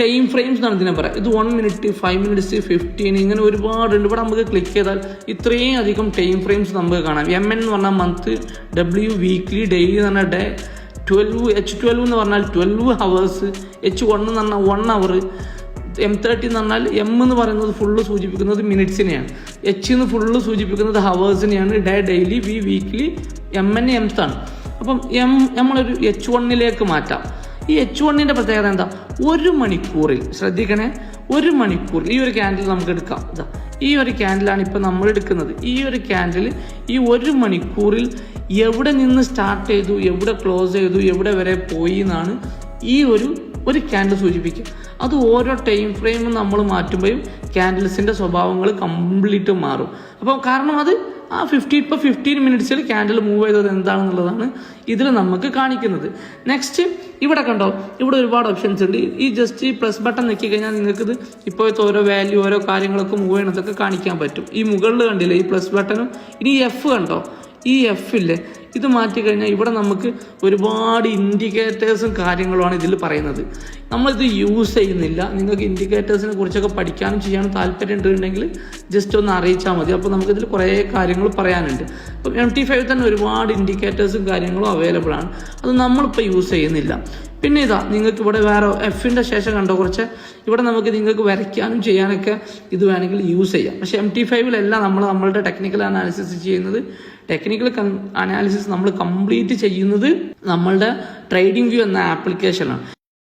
Time frames എന്നാണ് ഇതിനെ പറയാം. ഇത് 1 മിനിറ്റ്, 5 മിനിറ്റ്സ്, 15 ഇങ്ങനെ ഒരുപാടുണ്ട്. ഇവിടെ നമുക്ക് ക്ലിക്ക് ചെയ്താൽ ഇത്രയും അധികം ടൈം ഫ്രെയിംസ് നമുക്ക് കാണാം. MN എന്ന് പറഞ്ഞാൽ മന്ത്, W വീക്ക്ലി, ഡെയിലി എന്ന് പറഞ്ഞാൽ ഡേ, H12 എന്ന് പറഞ്ഞാൽ 12 ഹവേഴ്സ്, H1 എന്ന് പറഞ്ഞാൽ 1 അവർ, M30 എന്ന് പറഞ്ഞാൽ M എന്ന് പറയുന്നത് ഫുള്ള് സൂചിപ്പിക്കുന്നത് മിനിറ്റ്സിനെയാണ്, H എന്ന് ഫുള്ള് സൂചിപ്പിക്കുന്നത് ഹവേഴ്സിനെയാണ്, day, daily, V weekly, MN month ആണ്. അപ്പം നമ്മളൊരു H1 മാറ്റാം. ഈ H1 പ്രത്യേകത എന്താ? 1 മണിക്കൂറിൽ, ശ്രദ്ധിക്കണേ, 1 മണിക്കൂർ ഈ ഒരു ക്യാൻഡിൽ നമുക്ക് എടുക്കാം. ഇതാ ഈ ഒരു ക്യാൻഡിലാണ് ഇപ്പം നമ്മൾ എടുക്കുന്നത്. ഈ ഒരു ക്യാൻഡിൽ ഈ 1 മണിക്കൂറിൽ എവിടെ നിന്ന് സ്റ്റാർട്ട് ചെയ്തു, എവിടെ ക്ലോസ് ചെയ്തു, എവിടെ വരെ പോയി എന്നാണ് ഈ ഒരു ക്യാൻഡിൽ സൂചിപ്പിക്കുക. അത് ഓരോ ടൈം ഫ്രെയിമും നമ്മൾ മാറ്റുമ്പോഴും ക്യാൻഡിൽസിൻ്റെ സ്വഭാവങ്ങൾ കംപ്ലീറ്റ് മാറും. അപ്പോൾ കാരണം അത് ആ 15 മിനിറ്റ്സിൽ ക്യാൻഡിൽ മൂവ് ചെയ്തത് എന്താണെന്നുള്ളതാണ് ഇതിൽ നമുക്ക് കാണിക്കുന്നത്. നെക്സ്റ്റ് ഇവിടെ കണ്ടോ, ഇവിടെ ഒരുപാട് ഓപ്ഷൻസ് ഉണ്ട്. ഈ ജസ്റ്റ് ഈ പ്ലസ് ബട്ടൺ ഞെക്കി കഴിഞ്ഞാൽ നിങ്ങൾക്കിത് ഇപ്പോഴത്തെ ഓരോ വാല്യൂ, ഓരോ കാര്യങ്ങളൊക്കെ മൂവ് ചെയ്യണതൊക്കെ കാണിക്കാൻ പറ്റും. ഈ മുകളിൽ കണ്ടില്ലേ ഈ പ്ലസ് ബട്ടണും. ഇനി F കണ്ടോ, ഈ F ഇല്ലേ, ഇത് മാറ്റിക്കഴിഞ്ഞാൽ ഇവിടെ നമുക്ക് ഒരുപാട് ഇൻഡിക്കേറ്റേഴ്സും കാര്യങ്ങളുമാണ് ഇതിൽ പറയുന്നത്. നമ്മളിത് യൂസ് ചെയ്യുന്നില്ല. നിങ്ങൾക്ക് ഇൻഡിക്കേറ്റേഴ്സിനെ കുറിച്ചൊക്കെ പഠിക്കാനും ചെയ്യാനും താല്പര്യം ഉണ്ടെങ്കിൽ ജസ്റ്റ് ഒന്ന് അറിയിച്ചാൽ മതി. അപ്പോൾ നമുക്കിതിൽ കുറേ കാര്യങ്ങൾ പറയാനുണ്ട്. അപ്പം MT5 തന്നെ ഒരുപാട് ഇൻഡിക്കേറ്റേഴ്സും കാര്യങ്ങളും അവൈലബിൾ ആണ്. അത് നമ്മളിപ്പോൾ യൂസ് ചെയ്യുന്നില്ല. പിന്നെ ഇതാ നിങ്ങൾക്ക് ഇവിടെ വേറെ F-ന്റെ ശേഷം കണ്ടോ കുറച്ച് ഇവിടെ നിങ്ങൾക്ക് വരയ്ക്കാനും ചെയ്യാനൊക്കെ ഇത് വേണമെങ്കിൽ യൂസ് ചെയ്യാം. പക്ഷെ MT5 നമ്മളുടെ ടെക്നിക്കൽ അനാലിസിസ് ചെയ്യുന്നത്, ടെക്നിക്കൽ അനാലിസിസ് നമ്മൾ കംപ്ലീറ്റ് ചെയ്യുന്നത് നമ്മളുടെ ട്രേഡിംഗ് വ്യൂ എന്ന ആപ്ലിക്കേഷനാണ്.